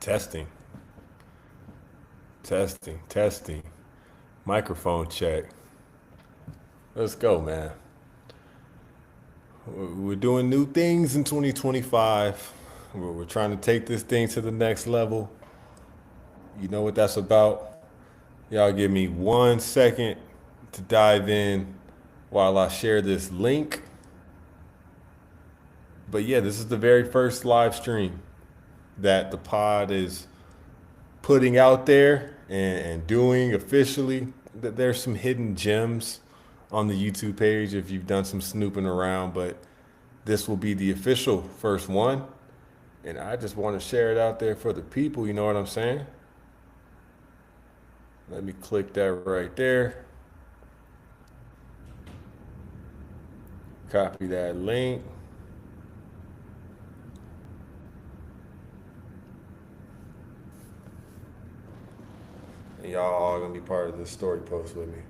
Testing, testing. Microphone check. Let's go, man. We're doing new things in 2025. We're trying to take this thing to the next level. You know what that's about? Y'all give me 1 second to dive in while I share this link. But yeah, this is the very first live stream that the pod is putting out there and doing officially. There's some hidden gems on the YouTube page if you've done some snooping around, but this will be the official first one. And I just want to share it out there for the people, you know what I'm saying? Let me click that right there. Copy that link. And y'all all gonna be part of this story post with me.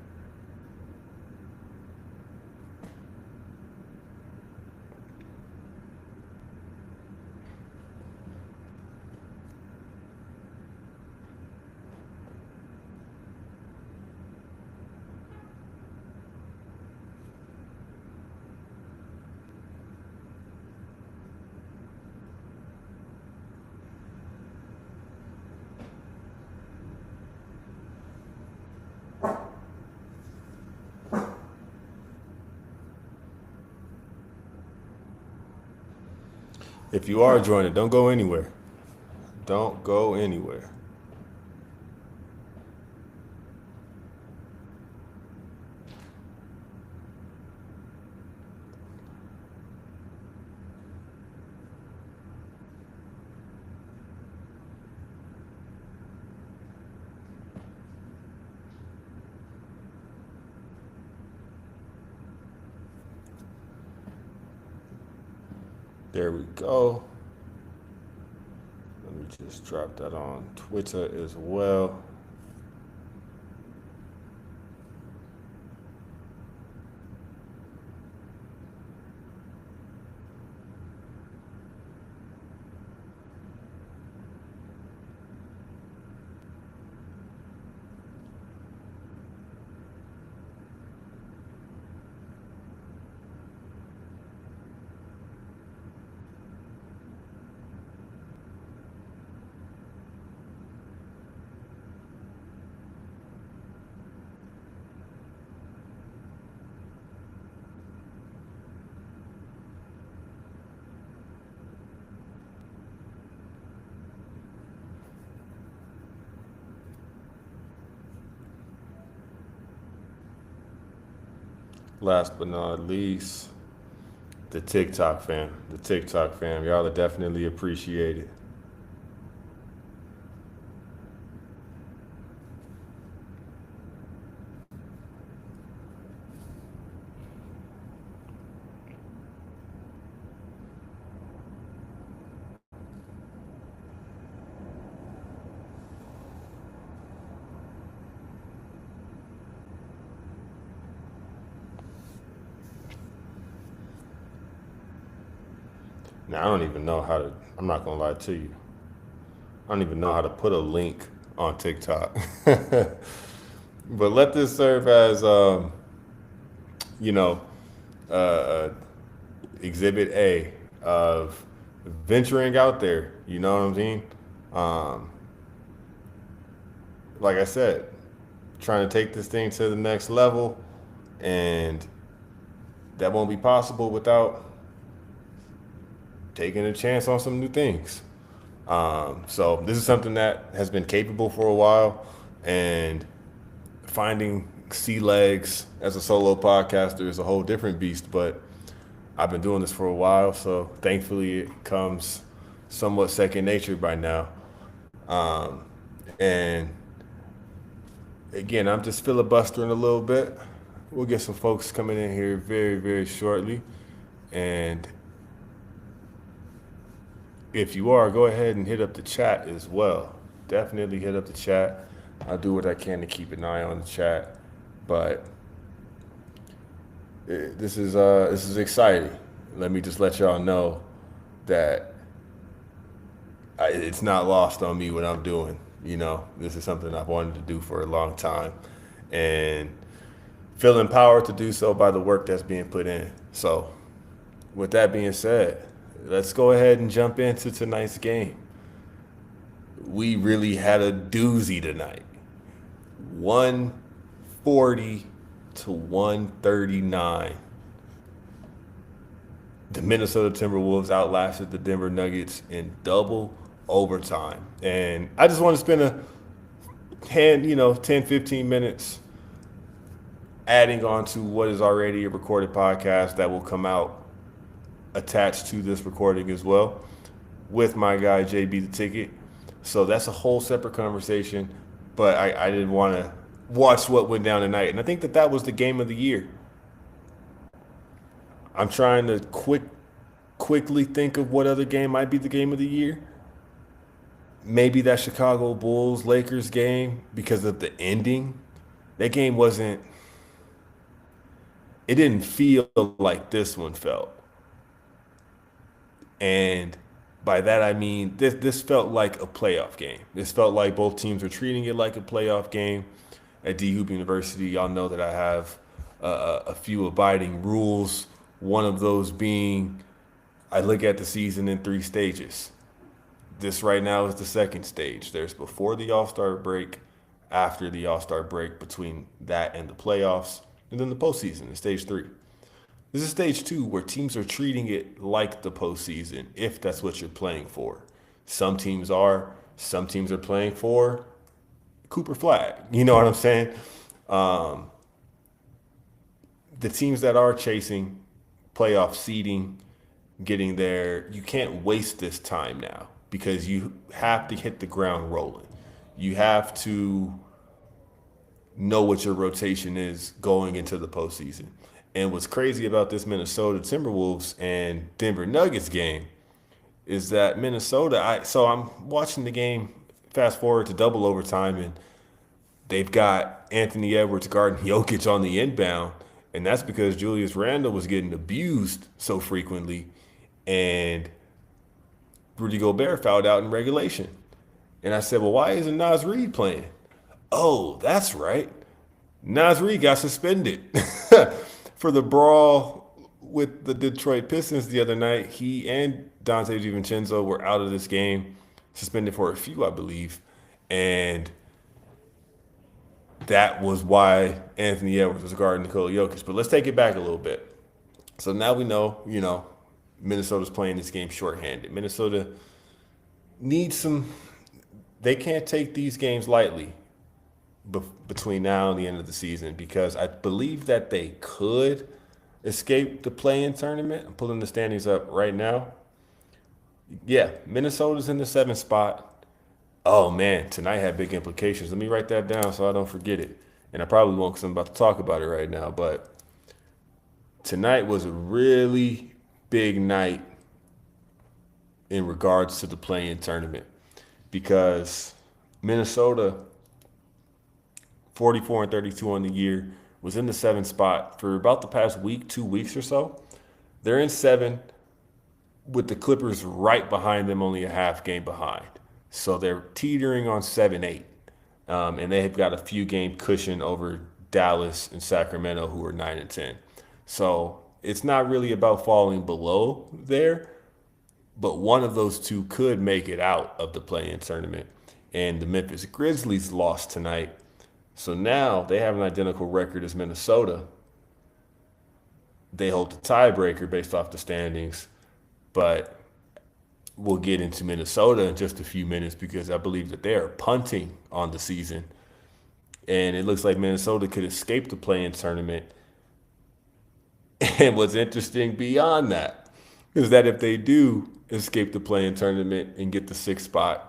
If you are joining, don't go anywhere. Don't go anywhere. There we go. Let me just drop that on Twitter as well. Last but not least, the TikTok fam. The TikTok fam. Y'all are definitely appreciated. Now, I don't even know how to, I'm not going to lie to you. I don't even know how to put a link on TikTok. But let this serve as, you know, uh, exhibit A of venturing out there. You know what I mean? Um, like I said, trying to take this thing to the next level, and that won't be possible without taking a chance on some new things. So this is something that has been capable for a while, and finding sea legs as a solo podcaster is a whole different beast. But I've been doing this for a while, so thankfully it comes somewhat second nature by now. Um, and again, I'm just filibustering a little bit. We'll get some folks coming in here very, very shortly. And if you are, go ahead and hit up the chat as well. Definitely hit up the chat. I'll do what I can to keep an eye on the chat. But this is exciting. Let me just let y'all know that it's not lost on me what I'm doing. This is something I've wanted to do for a long time, and feel empowered to do so by the work that's being put in. So, with that being said, let's go ahead and jump into tonight's game. We really had a doozy tonight. 140 to 139. The Minnesota Timberwolves outlasted the Denver Nuggets in double overtime. And I just want to spend 10, 15 minutes adding on to what is already a recorded podcast that will come out attached to this recording as well with my guy JB the Ticket. So that's a whole separate conversation, but I didn't want to watch what went down tonight. And I think that was the game of the year. I'm trying to quickly think of what other game might be the game of the year. Maybe that Chicago Bulls Lakers game because of the ending. That game it didn't feel like this one felt. And by that I mean this felt like a playoff game. This felt like both teams were treating it like a playoff game. At D Hoop University, y'all know that I have a few abiding rules. One of those being I look at the season in 3 stages. This right now is the second stage. There's before the All-Star break, after the All-Star break, between that and the playoffs, and then the postseason in stage 3. This is stage 2 where teams are treating it like the postseason, if that's what you're playing for. Some teams are playing for Cooper Flag. You know what I'm saying? The teams that are chasing playoff seeding, getting there, you can't waste this time now because you have to hit the ground rolling. You have to know what your rotation is going into the postseason. And what's crazy about this Minnesota Timberwolves and Denver Nuggets game is that Minnesota, so I'm watching the game, fast forward to double overtime, and they've got Anthony Edwards guarding Jokic on the inbound. And that's because Julius Randle was getting abused so frequently, and Rudy Gobert fouled out in regulation. And I said, well, why isn't Naz Reid playing? Oh, that's right. Naz Reid got suspended for the brawl with the Detroit Pistons the other night. He and Dante DiVincenzo were out of this game, suspended for a few, I believe. And that was why Anthony Edwards was guarding Nikola Jokic. But let's take it back a little bit. So now we know, Minnesota's playing this game shorthanded. Minnesota needs they can't take these games lightly between now and the end of the season because I believe that they could escape the play-in tournament. I'm pulling the standings up right now. Yeah, Minnesota's in the 7th spot. Oh, man, tonight had big implications. Let me write that down so I don't forget it. And I probably won't because I'm about to talk about it right now. But tonight was a really big night in regards to the play-in tournament because Minnesota, 44 and 32 on the year, was in the 7th spot for about the past week, 2 weeks or so. They're in 7 with the Clippers right behind them, only a half game behind. So they're teetering on 7-8. And they have got a few game cushion over Dallas and Sacramento, who are 9 and 10. So it's not really about falling below there, but one of those two could make it out of the play-in tournament. And the Memphis Grizzlies lost tonight. So now they have an identical record as Minnesota. They hold the tiebreaker based off the standings, but we'll get into Minnesota in just a few minutes because I believe that they are punting on the season. And it looks like Minnesota could escape the play-in tournament. And what's interesting beyond that is that if they do escape the play-in tournament and get the 6th spot,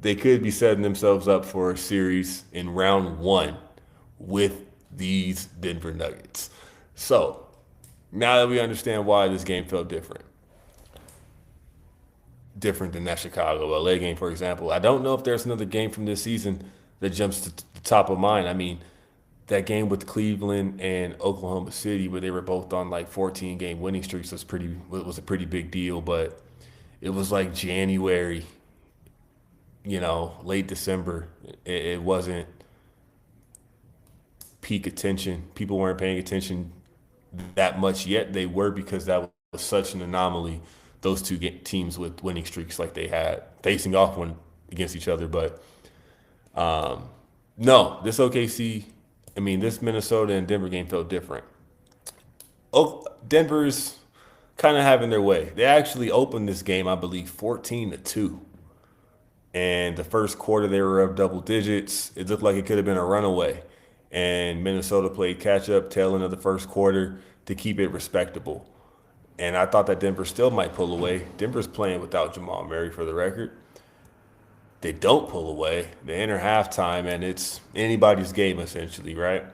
they could be setting themselves up for a series in round 1 with these Denver Nuggets. So now that we understand why this game felt different than that Chicago LA game, for example, I don't know if there's another game from this season that jumps to the top of mind. I mean, that game with Cleveland and Oklahoma City where they were both on like 14-game winning streaks was a pretty big deal, but it was like January, late December. It wasn't peak attention. People weren't paying attention that much yet. They were because that was such an anomaly. Those two teams with winning streaks like they had facing off one against each other. But no, this OKC, this Minnesota and Denver game felt different. Oh, Denver's kind of having their way. They actually opened this game, I believe, 14-2. And the first quarter, they were up double digits. It looked like it could have been a runaway. And Minnesota played catch up tail end of the first quarter to keep it respectable. And I thought that Denver still might pull away. Denver's playing without Jamal Murray for the record. They don't pull away. They enter halftime, and it's anybody's game essentially, right?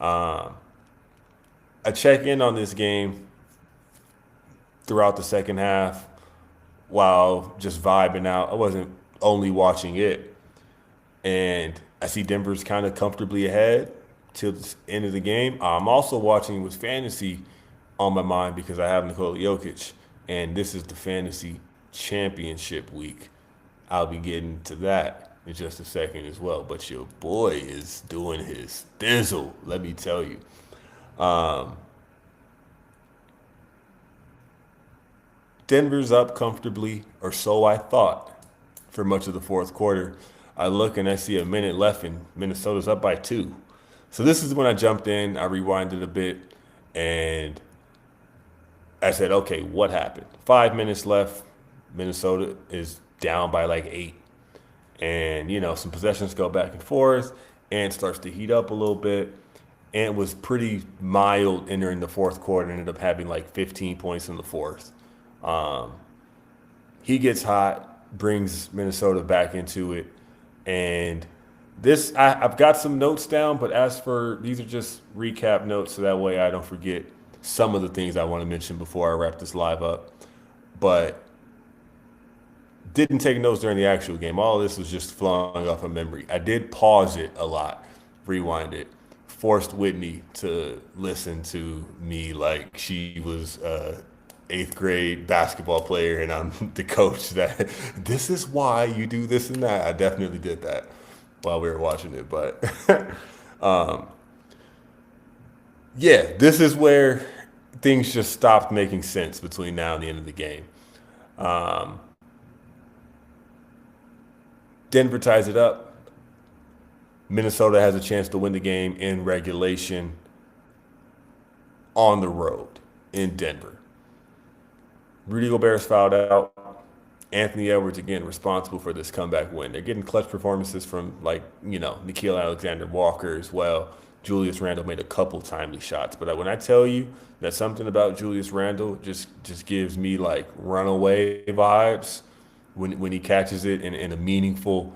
I check in on this game throughout the second half while just vibing out. I wasn't only watching it. And I see Denver's kind of comfortably ahead till the end of the game. I'm also watching with fantasy on my mind because I have Nikola Jokic, and this is the fantasy championship week. I'll be getting to that in just a second as well. But your boy is doing his thizzle, let me tell you. Denver's up comfortably, or so I thought, for much of the fourth quarter. I look and I see a minute left, and Minnesota's up by 2. So this is when I jumped in. I rewinded a bit, and I said, okay, what happened? 5 minutes left. Minnesota is down by like 8. And, some possessions go back and forth, and it starts to heat up a little bit. And it was pretty mild entering the fourth quarter. Ended up having like 15 points in the fourth. He gets hot, brings Minnesota back into it. And this, I've got some notes down, but these are just recap notes so that way I don't forget some of the things I want to mention before I wrap this live up. But didn't take notes during the actual game. All of this was just flowing off of memory. I did pause it a lot, rewind it, forced Whitney to listen to me like she was 8th grade basketball player and I'm the coach, that this is why you do this and that. I definitely did that while we were watching it. But yeah, this is where things just stopped making sense between now and the end of the game. Denver ties it up. Minnesota has a chance to win the game in regulation on the road in Denver. Rudy Gobert's fouled out. Anthony Edwards, again, responsible for this comeback win. They're getting clutch performances from, Nickeil Alexander-Walker as well. Julius Randle made a couple timely shots. But when I tell you that something about Julius Randle just gives me, runaway vibes when he catches it in a meaningful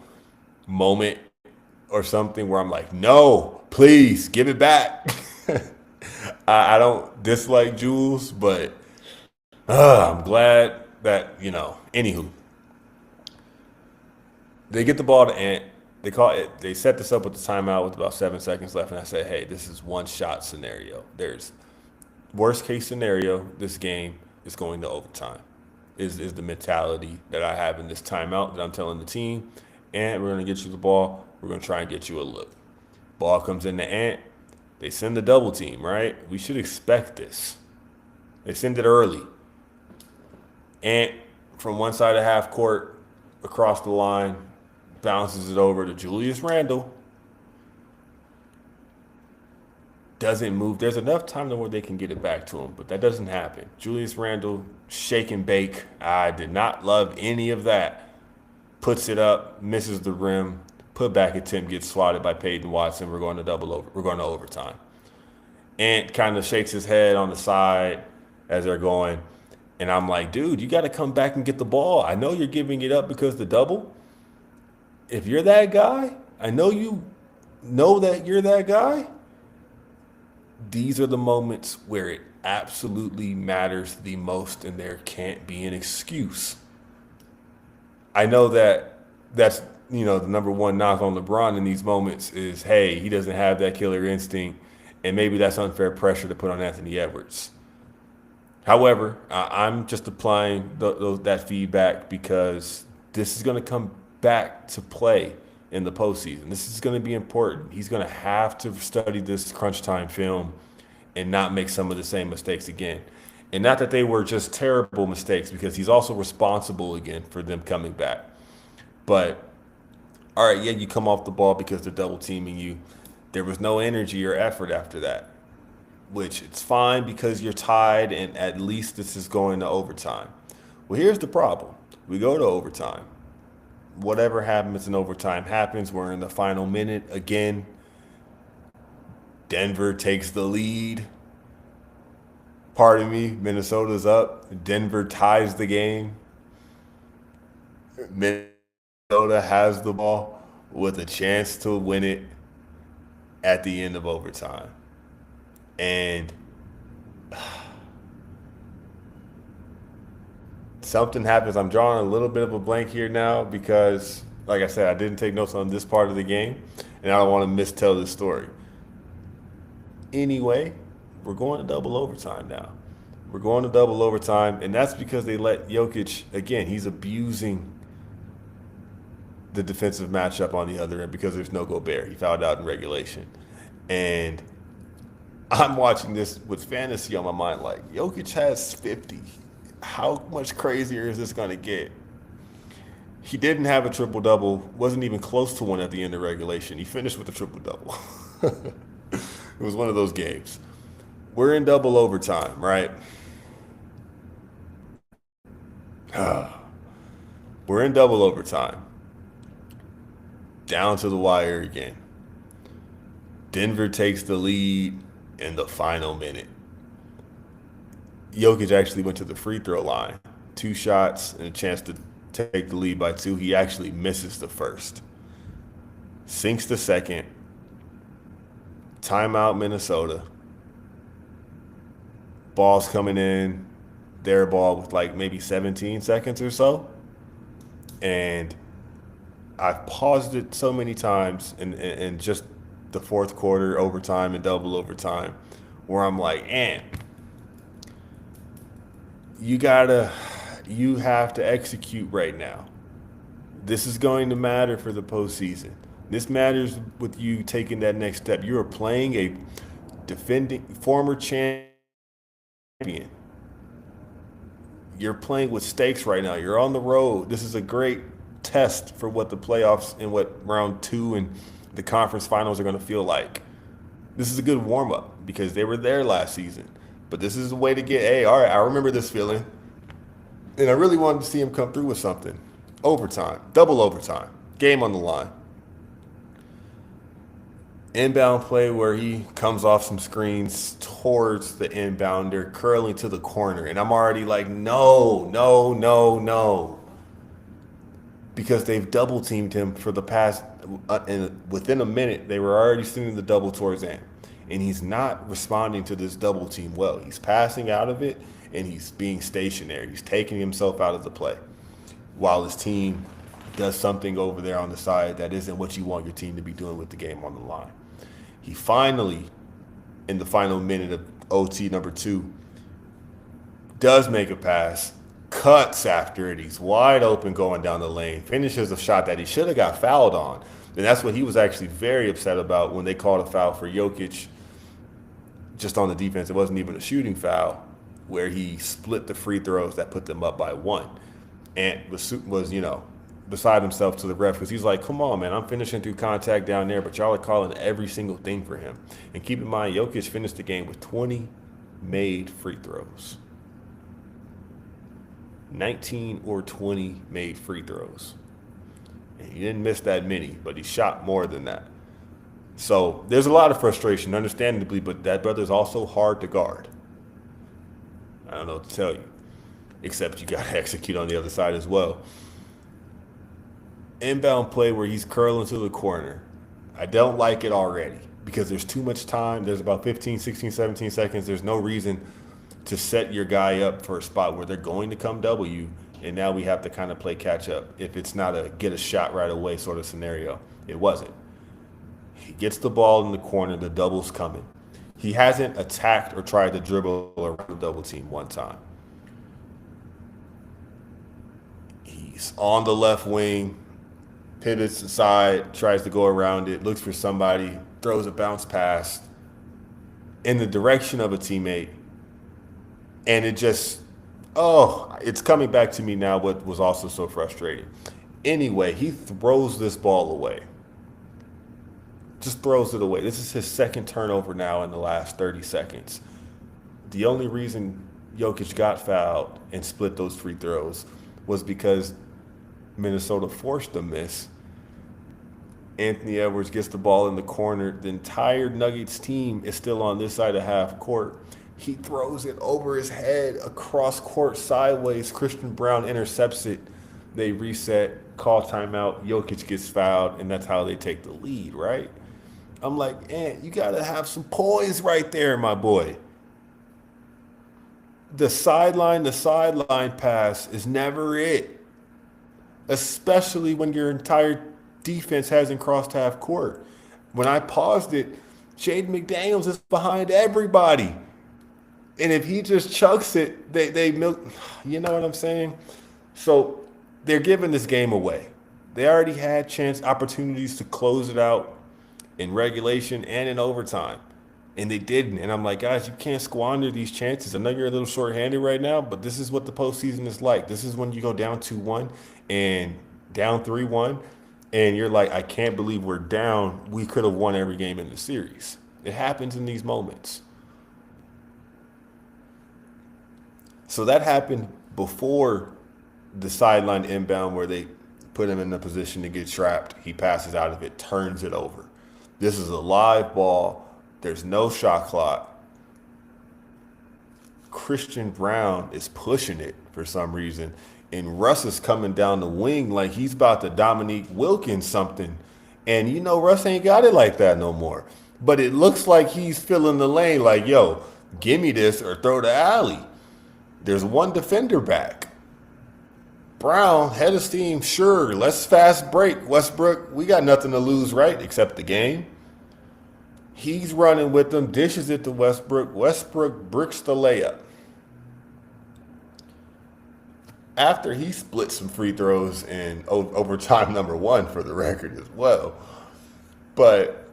moment or something where I'm like, no, please, give it back. I don't dislike Jules, but I'm glad that, anywho. They get the ball to Ant. They set this up with the timeout with about 7 seconds left, and I said, hey, this is one shot scenario. There's worst case scenario, this game is going to overtime. Is the mentality that I have in this timeout that I'm telling the team. Ant, we're going to get you the ball. We're going to try and get you a look. Ball comes in to Ant. They send the double team, right? We should expect this. They send it early. Ant, from one side of half court, across the line, bounces it over to Julius Randle. Doesn't move. There's enough time to where they can get it back to him, but that doesn't happen. Julius Randle, shake and bake. I did not love any of that. Puts it up, misses the rim. Put back attempt gets swatted by Peyton Watson. We're going to We're going to overtime. Ant kind of shakes his head on the side as they're going. And I'm like, dude, you got to come back and get the ball. I know you're giving it up because the double. If you're that guy, I know you know that you're that guy. These are the moments where it absolutely matters the most, and there can't be an excuse. I know that's the number one knock on LeBron in these moments is, hey, he doesn't have that killer instinct, and maybe that's unfair pressure to put on Anthony Edwards. However, I'm just applying that feedback because this is going to come back to play in the postseason. This is going to be important. He's going to have to study this crunch time film and not make some of the same mistakes again. And not that they were just terrible mistakes, because he's also responsible again for them coming back. But all right, yeah, you come off the ball because they're double teaming you. There was no energy or effort after that, which it's fine because you're tied and at least this is going to overtime. Well, here's the problem. We go to overtime. Whatever happens in overtime happens. We're in the final minute again. Denver takes the lead. Pardon me, Minnesota's up. Denver ties the game. Minnesota has the ball with a chance to win it at the end of overtime. And something happens. I'm drawing a little bit of a blank here now because, like I said, I didn't take notes on this part of the game, and I don't want to mistell this story. Anyway, we're going to double overtime now. We're going to double overtime, and that's because they let Jokic, again, he's abusing the defensive matchup on the other end because there's no Gobert. He fouled out in regulation. And I'm watching this with fantasy on my mind like, Jokic has 50. How much crazier is this going to get? He didn't have a triple-double, wasn't even close to one at the end of regulation. He finished with a triple-double. It was one of those games. We're in double overtime, right? We're in double overtime. Down to the wire again. Denver takes the lead in the final minute. Jokic actually went to the free throw line. 2 shots and a chance to take the lead by 2. He actually misses the first. Sinks the second. Timeout Minnesota. Ball's coming in. Their ball with like maybe 17 seconds or so. And I've paused it so many times in just the fourth quarter, overtime, and double overtime, where I'm like, you have to execute right now. This is going to matter for the postseason. This matters with you taking that next step. You are playing a defending former champion. You're playing with stakes right now. You're on the road. This is a great test for what the playoffs and what round 2 and the conference finals are going to feel like. This is a good warm-up because they were there last season. But this is a way to get, hey, all right, I remember this feeling. And I really wanted to see him come through with something. Overtime, double overtime, game on the line. Inbound play where he comes off some screens towards the inbounder, curling to the corner. And I'm already like, no. Because they've double teamed him for the past, and within a minute, they were already sending the double towards him. And he's not responding to this double team well. He's passing out of it, and he's being stationary. He's taking himself out of the play while his team does something over there on the side that isn't what you want your team to be doing with the game on the line. He finally, in the final minute of OT number 2, does make a pass, cuts after it. He's wide open going down the lane, finishes a shot that he should have got fouled on. And that's what he was actually very upset about when they called a foul for Jokic just on the defense. It wasn't even a shooting foul, where he split the free throws that put them up by 1. And was beside himself to the ref because he's like, come on, man, I'm finishing through contact down there, but y'all are calling every single thing for him. And keep in mind, Jokic finished the game with 20 made free throws. 19 or 20 made free throws. And he didn't miss that many, but he shot more than that. So there's a lot of frustration, understandably, but that brother's also hard to guard. I don't know what to tell you, except you got to execute on the other side as well. Inbound play where he's curling to the corner. I don't like it already because there's too much time. There's about 15, 16, 17 seconds. There's no reason to set your guy up for a spot where they're going to come double you, and now we have to kind of play catch up if it's not a get a shot right away sort of scenario. It wasn't. He gets the ball in the corner, the double's coming. He hasn't attacked or tried to dribble around the double team one time. He's on the left wing, pivots aside, tries to go around it, looks for somebody, throws a bounce pass in the direction of a teammate, and it just, oh, it's coming back to me now what was also so frustrating. Anyway, he throws this ball away. Just throws it away. This is his second turnover now in the last 30 seconds. The only reason Jokic got fouled and split those free throws was because Minnesota forced a miss. Anthony Edwards gets the ball in the corner. The entire Nuggets team is still on this side of half court. He throws it over his head across court sideways. Christian Brown intercepts it. They reset, call timeout. Jokic gets fouled, and that's how they take the lead, right? I'm like, you got to have some poise right there, my boy. The sideline pass is never it, especially when your entire defense hasn't crossed half court. When I paused it, Jaden McDaniels is behind everybody. And if he just chucks it, they milk. You know what I'm saying? So they're giving this game away. They already had opportunities to close it out in regulation and in overtime, and they didn't. And I'm like, guys, you can't squander these chances. I know you're a little short-handed right now, but this is what the postseason is like. This is when you go down 2-1 and down 3-1, and you're like, I can't believe we're down. We could have won every game in the series. It happens in these moments. So that happened before the sideline inbound where they put him in a position to get trapped. He passes out of it, turns it over. This is a live ball. There's no shot clock. Christian Brown is pushing it for some reason. And Russ is coming down the wing like he's about to Dominique Wilkins something. And you know Russ ain't got it like that no more. But it looks like he's filling the lane like, yo, give me this or throw the alley. There's one defender back. Brown, head of steam, sure, let's fast break. Westbrook, we got nothing to lose, right? Except the game. He's running with them, dishes it to Westbrook. Westbrook bricks the layup. After he split some free throws in overtime number 1 for the record as well. But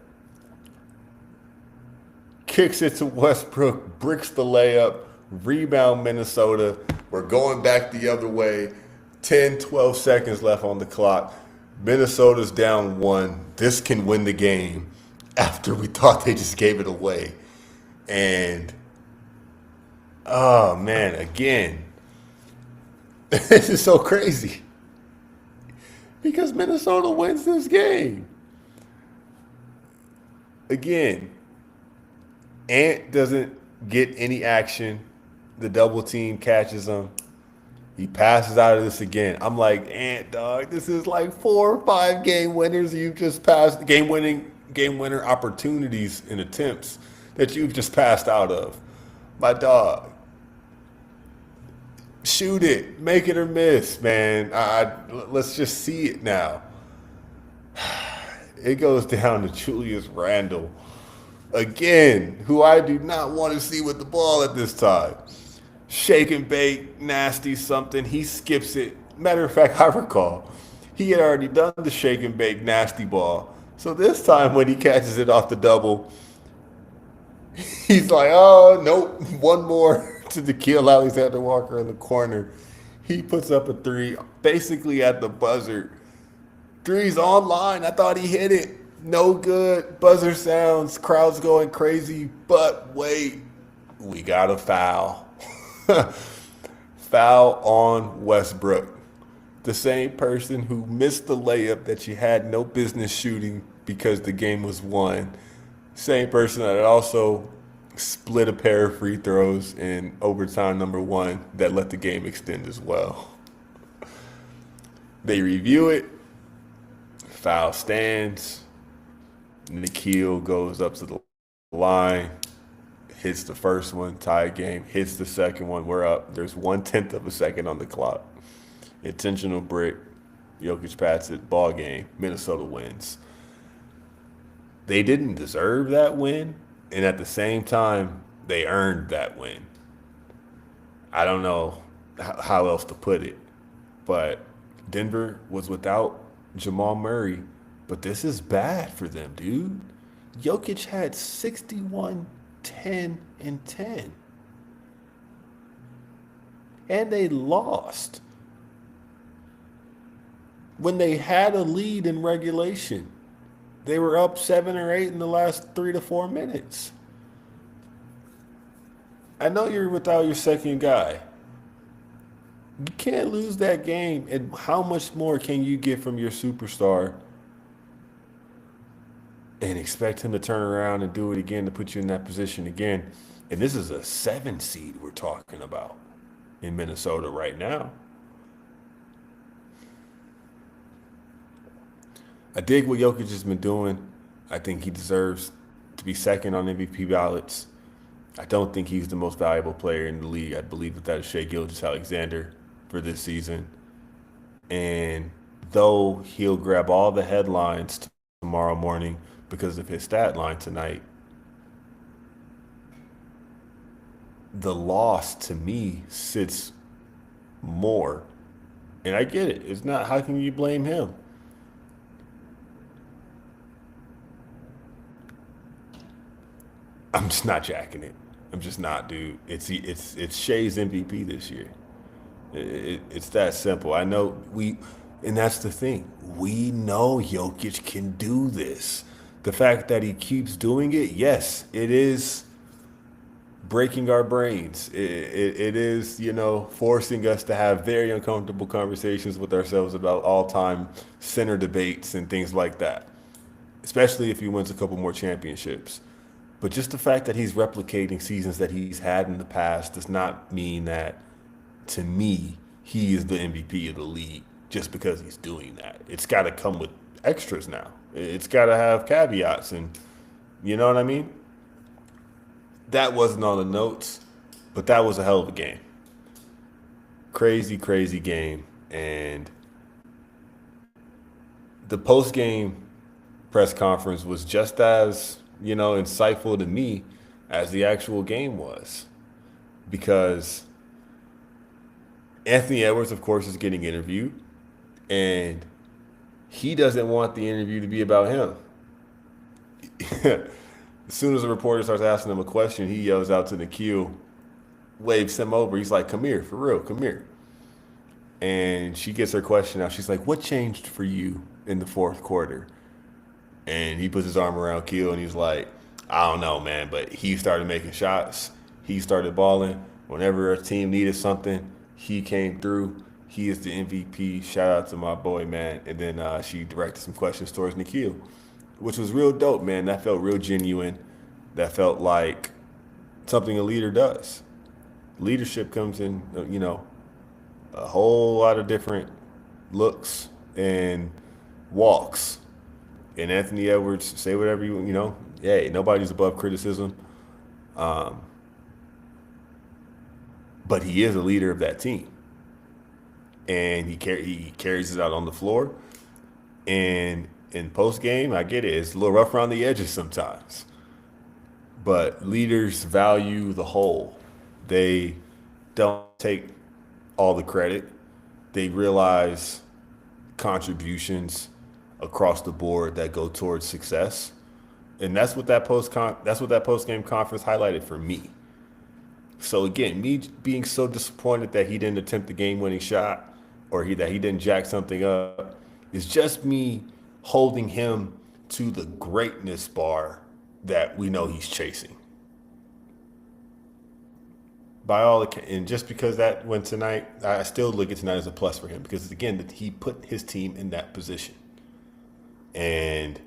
kicks it to Westbrook, bricks the layup, rebound Minnesota. We're going back the other way. 10, 12 seconds left on the clock. Minnesota's down 1. This can win the game after we thought they just gave it away. And, oh, man, again, this is so crazy. Because Minnesota wins this game. Again, Ant doesn't get any action. The double team catches him. He passes out of this again. I'm like, Ant, dog, this is like 4 or 5 game winners. You've just passed game winner opportunities and attempts that you've just passed out of. My dog. Shoot it. Make it or miss, man. Let's just see it now. It goes down to Julius Randle. Again, who I do not want to see with the ball at this time. Shake and bake, nasty something. He skips it. Matter of fact, I recall he had already done the shake and bake nasty ball. So this time when he catches it off the double, he's like, oh, nope, one more to Nickeil Alexander Walker in the corner. He puts up a 3 basically at the buzzer. 3's online. I thought he hit it. No good. Buzzer sounds. Crowd's going crazy. But wait, we got a foul. Foul on Westbrook. The same person who missed the layup that you had no business shooting because the game was won. Same person that also split a pair of free throws in overtime number 1 that let the game extend as well. They review it. Foul stands. Nickeil goes up to the line. Hits the first one, tie game. Hits the second one, we're up. There's 1/10 of a second on the clock. Intentional brick. Jokic pats it. Ball game. Minnesota wins. They didn't deserve that win. And at the same time, they earned that win. I don't know how else to put it, but Denver was without Jamal Murray, but this is bad for them, dude. Jokic had 61, 10, and 10, and they lost when they had a lead in regulation. They were up 7 or 8 in the last 3 to 4 minutes. I know you're without your second guy. You can't lose that game. And how much more can you get from your superstar and expect him to turn around and do it again to put you in that position again? And this is a 7 seed we're talking about in Minnesota right now. I dig what Jokic has been doing. I think he deserves to be second on MVP ballots. I don't think he's the most valuable player in the league. I believe that is Shai Gilgeous-Alexander for this season. And though he'll grab all the headlines tomorrow morning because of his stat line tonight, the loss to me sits more. And I get it. It's not, how can you blame him? I'm just not jacking it. I'm just not, dude. It's Shay's MVP this year. It's that simple. I know and that's the thing. We know Jokic can do this. The fact that he keeps doing it, yes, it is breaking our brains. It is, forcing us to have very uncomfortable conversations with ourselves about all-time center debates and things like that, especially if he wins a couple more championships. But just the fact that he's replicating seasons that he's had in the past does not mean that, to me, he is the MVP of the league just because he's doing that. It's got to come with extras now. It's got to have caveats, and you know what I mean? That wasn't on the notes, but that was a hell of a game. Crazy, crazy game. And the post-game press conference was just as insightful to me as the actual game was, because Anthony Edwards, of course, is getting interviewed, and he doesn't want the interview to be about him. As soon as the reporter starts asking him a question, he yells out to Nikhil, waves him over. He's like, "Come here, for real, come here." And she gets her question out. She's like, "What changed for you in the fourth quarter?" And he puts his arm around Keel and he's like, "I don't know, man, but he started making shots. He started balling. Whenever a team needed something, he came through. He is the MVP. Shout out to my boy, man." And then she directed some questions towards Nikhil, which was real dope, man. That felt real genuine. That felt like something a leader does. Leadership comes in, a whole lot of different looks and walks. And Anthony Edwards, say whatever hey, nobody's above criticism. But he is a leader of that team. And he carries it out on the floor. And in post-game, I get it. It's a little rough around the edges sometimes. But leaders value the whole. They don't take all the credit. They realize contributions across the board that go towards success. And that's what that post-game conference highlighted for me. So again, me being so disappointed that he didn't attempt the game-winning shot or that he didn't jack something up is just me holding him to the greatness bar that we know he's chasing. And just because that went tonight, I still look at tonight as a plus for him because, again, he put his team in that position. And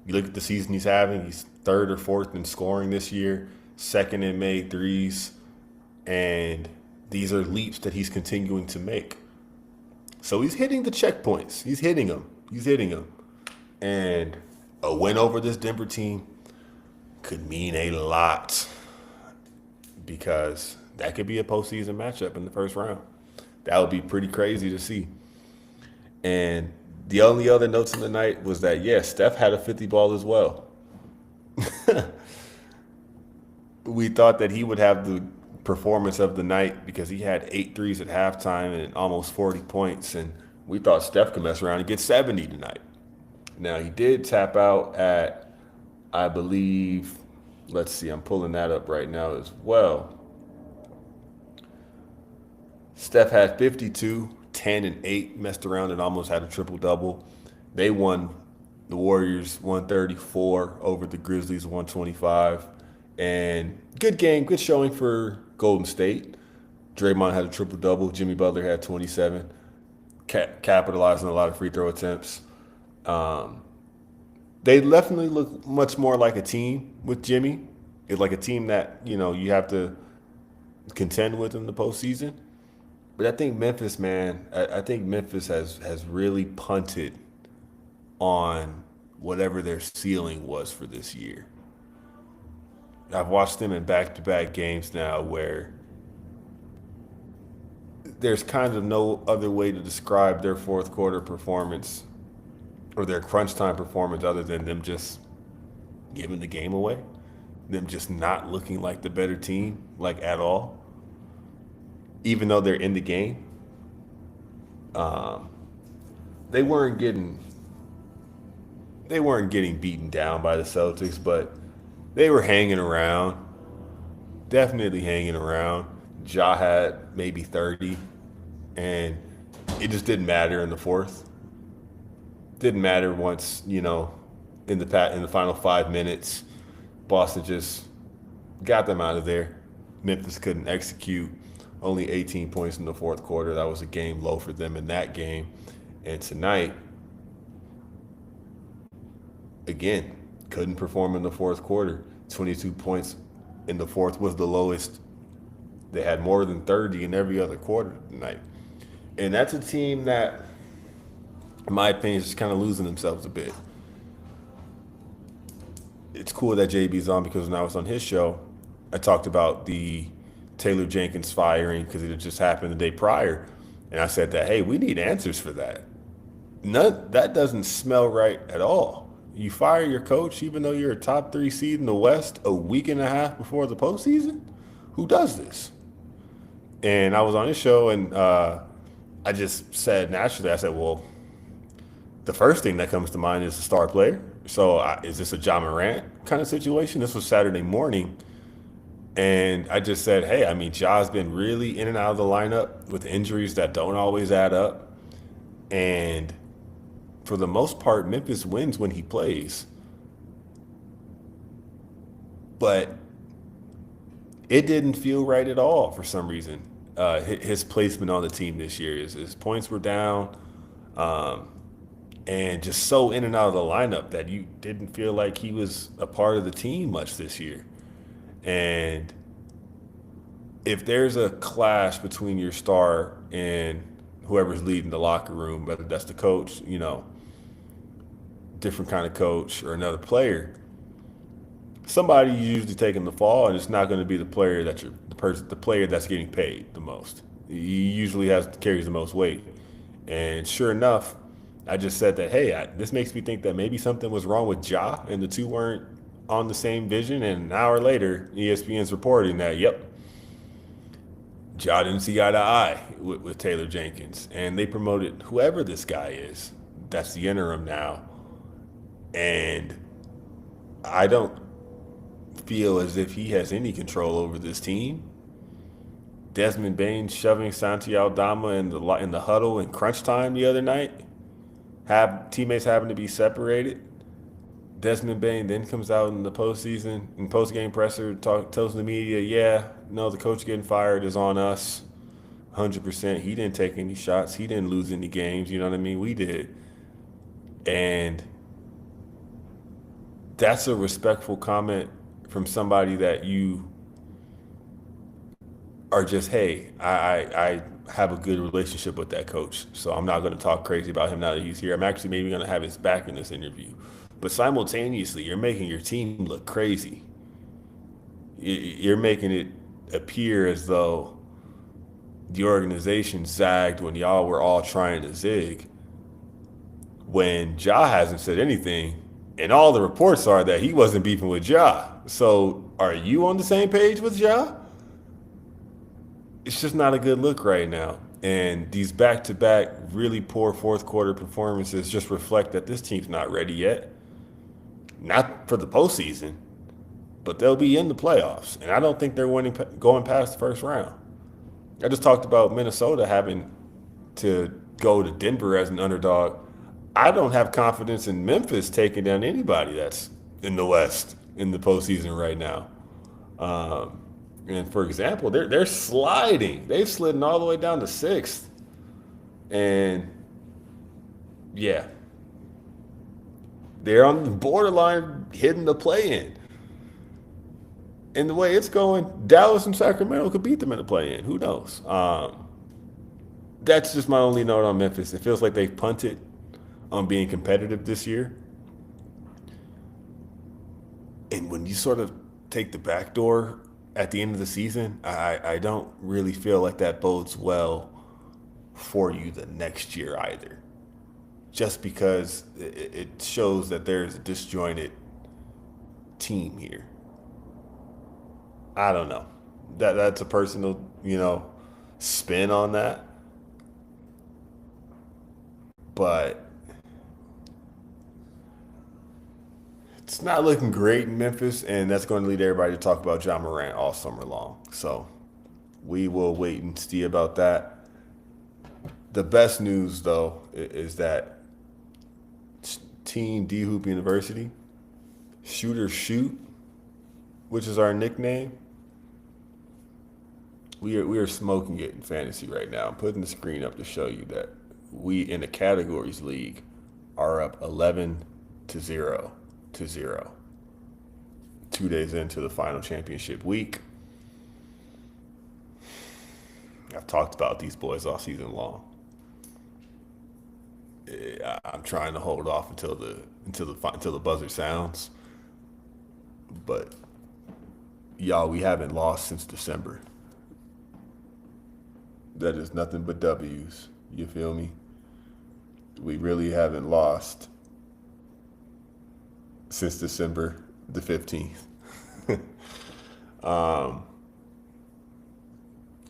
you look at the season he's having, he's third or fourth in scoring this year, second in made threes, and these are leaps that he's continuing to make. So he's hitting the checkpoints. He's hitting them. And a win over this Denver team could mean a lot because that could be a postseason matchup in the first round. That would be pretty crazy to see. And the only other notes in the night was that, yes, Steph had a 50 ball as well. we thought that he would have the performance of the night because he had 8 threes at halftime and almost 40 points. And we thought Steph could mess around and get 70 tonight. Now, he did tap out at, I believe, let's see, I'm pulling that up right now as well. Steph had 52, 10, and 8, messed around and almost had a triple double. They won, the Warriors 134 over the Grizzlies 125. And good game, good showing for Golden State. Draymond had a triple double. Jimmy Butler had 27, capitalizing a lot of free throw attempts. Um, they definitely look much more like a team with Jimmy. It's like a team that you have to contend with in the postseason. But I think Memphis, man, I think Memphis has really punted on whatever their ceiling was for this year. I've watched them in back-to-back games now where there's kind of no other way to describe their fourth quarter performance or their crunch time performance other than them just giving the game away, them just not looking like the better team, like at all, even though they're in the game. Um, they weren't getting they weren't getting beaten down by the Celtics, but they were hanging around, definitely hanging around. Ja had maybe 30, and it just didn't matter in the fourth. Didn't matter once, in the final 5 minutes, Boston just got them out of there. Memphis couldn't execute. Only 18 points in the fourth quarter. That was a game low for them in that game. And tonight, again, couldn't perform in the fourth quarter. 22 points in the fourth was the lowest. They had more than 30 in every other quarter tonight. And that's a team that, in my opinion, is just kind of losing themselves a bit. It's cool that JB's on because when I was on his show, I talked about the Taylor Jenkins firing because it had just happened the day prior. And I said that, hey, we need answers for that. That doesn't smell right at all. You fire your coach even though you're a top 3 seed in the West a week and a half before the postseason? Who does this? And I was on his show and I just said naturally, I said, well, the first thing that comes to mind is the star player. So is this a Ja Morant kind of situation? This was Saturday morning. And I just said, hey, I mean, Ja's been really in and out of the lineup with injuries that don't always add up. And for the most part, Memphis wins when he plays. But it didn't feel right at all for some reason. His placement on the team this year, his points were down. And just so in and out of the lineup that you didn't feel like he was a part of the team much this year. And if there's a clash between your star and whoever's leading the locker room, whether that's the coach, different kind of coach or another player, somebody usually taking the fall, and it's not going to be the player the player that's getting paid the most. He usually carries the most weight. And sure enough, I just said that, hey, this makes me think that maybe something was wrong with Ja, and the two weren't on the same vision. And an hour later, ESPN's reporting that, yep, Ja didn't see eye to eye with Taylor Jenkins. And they promoted whoever this guy is. That's the interim now. And I don't feel as if he has any control over this team. Desmond Bain shoving Santi Aldama in the huddle in crunch time the other night. Teammates having to be separated. Desmond Bain then comes out in the postseason, in post-game presser, tells the media, yeah, no, the coach getting fired is on us, 100%. He didn't take any shots. He didn't lose any games. You know what I mean? We did. And that's a respectful comment from somebody that you are just, hey, I have a good relationship with that coach, so I'm not going to talk crazy about him now that he's here. I'm actually maybe going to have his back in this interview. But simultaneously, you're making your team look crazy. You're making it appear as though the organization zagged when y'all were all trying to zig. When Ja hasn't said anything, And all the reports are that he wasn't beefing with Ja. So are you on the same page with Ja? It's just not a good look right now. And these back to back really poor fourth quarter performances just reflect that this team's not ready yet. Not for the postseason, but they'll be in the playoffs. And I don't think they're going past the first round. I just talked about Minnesota having to go to Denver as an underdog. I don't have confidence in Memphis taking down anybody that's in the West in the postseason right now. Um, and for example, they're sliding. They've slidden all the way down to sixth, and yeah, they're on the borderline hitting the play-in. And the way it's going, Dallas and Sacramento could beat them in the play-in. Who knows? That's just my only note on Memphis. It feels like they've punted on being competitive this year. And when you sort of take the back door at the end of the season, I don't really feel like that bodes well for you the next year either. Just because it shows that there's a disjointed team here. I don't know. That's a personal, spin on that. But it's not looking great in Memphis, and that's going to lead everybody to talk about John Morant all summer long. So we will wait and see about that. The best news, though, is that Team D Hoop University, Shooters Shoot, which is our nickname, we are smoking it in fantasy right now. I'm putting the screen up to show you that we in the categories league are up 11-0. 2 days into the final championship week. I've talked about these boys all season long. I'm trying to hold off until the buzzer sounds, but y'all, we haven't lost since December. That is nothing but W's. You feel me? We really haven't lost since December the 15th.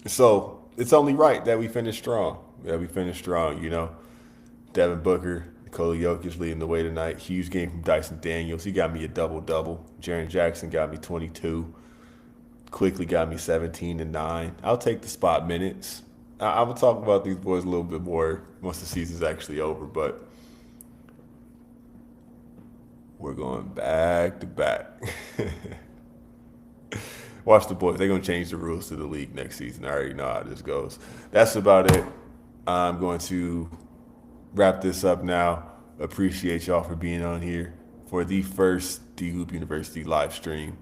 So it's only right that we finish strong. Devin Booker, Nikola Jokic leading the way tonight. Huge game from Dyson Daniels. He got me a double-double. Jaren Jackson got me 22. Quickly got me 17 and 9. I'll take the spot minutes. I will talk about these boys a little bit more once the season's actually over, but we're going back to back. Watch the boys. They're going to change the rules to the league next season. I already know how this goes. That's about it. I'm going to wrap this up now. Appreciate y'all for being on here for the first D Hoop University live stream.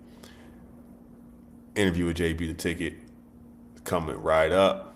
Interview with JB the Ticket coming right up.